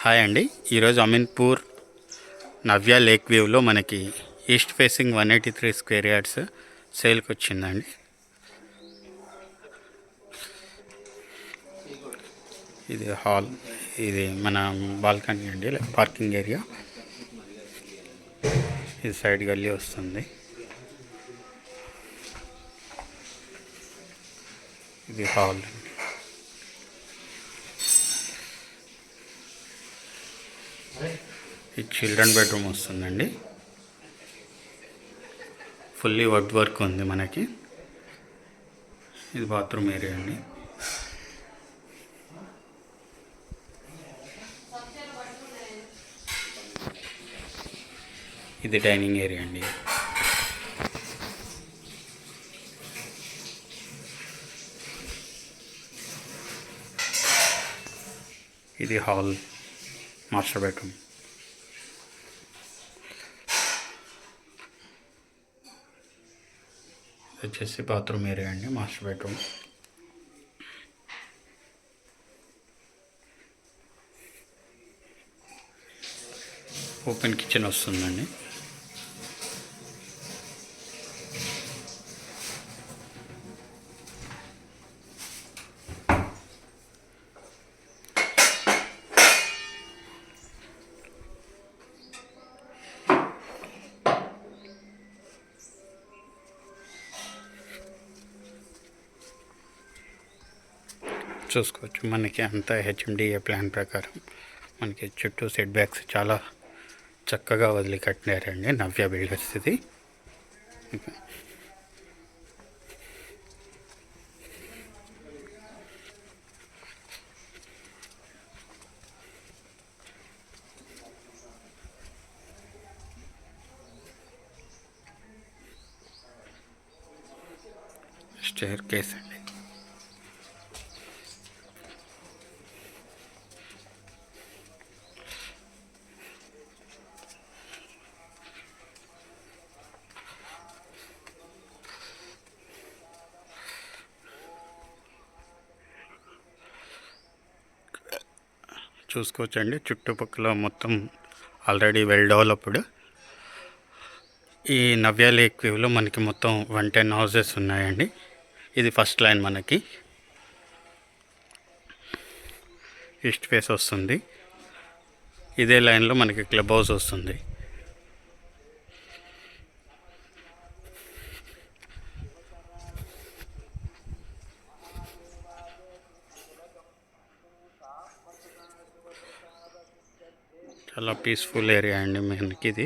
Hi అండి. ఈరోజు అమీన్పూర్ నవ్య lake వ్యూలో మనకి ఈస్ట్ ఫేసింగ్ 183 స్క్వేర్ యార్డ్స్ సేల్కి వచ్చిందండి. ఇది హాల్, ఇది మన బాల్కనీ అండి, పార్కింగ్ ఏరియా. ఇది సైడ్ గల్లీ వస్తుంది. ఇది హాల్. ఇది చిల్డ్రన్ బెడ్రూమ్ వస్తుందండి. ఫుల్లీ వుడ్ వర్క్ ఉంది మనకి. ఇది బాత్రూమ్ ఏరియా అండి. ఇది డైనింగ్ ఏరియా అండి. ఇది హాల్, మాస్టర్ బెడ్రూమ్. వచ్చేసి బాత్రూమ్ ఏరియా అండి, మాస్టర్ బెడ్రూమ్. ఓపెన్ కిచెన్ వస్తుందండి. చూసుకోవచ్చు, మనకి అంతా హెచ్ఎండిఏ ప్లాన్ ప్రకారం మనకి చుట్టూ సెట్ బ్యాక్స్ చాలా చక్కగా వదిలి కట్టినారండి నవ్య బిల్డర్స్. ఇది స్టేర్ కేస్ అండి. చూసుకోవచ్చండి, చుట్టుపక్కల మొత్తం ఆల్రెడీ వెల్ డెవలప్డ్. ఈ నవ్య లేక్ వ్యూలో మనకి మొత్తం 110 హౌసెస్ ఉన్నాయండి. ఇది ఫస్ట్ లైన్ మనకి ఈస్ట్ ఫేస్ వస్తుంది. ఇదే లైన్లో మనకి క్లబ్ హౌస్ వస్తుంది. చాలా పీస్ఫుల్ ఏరియా అండి మనకి ఇది.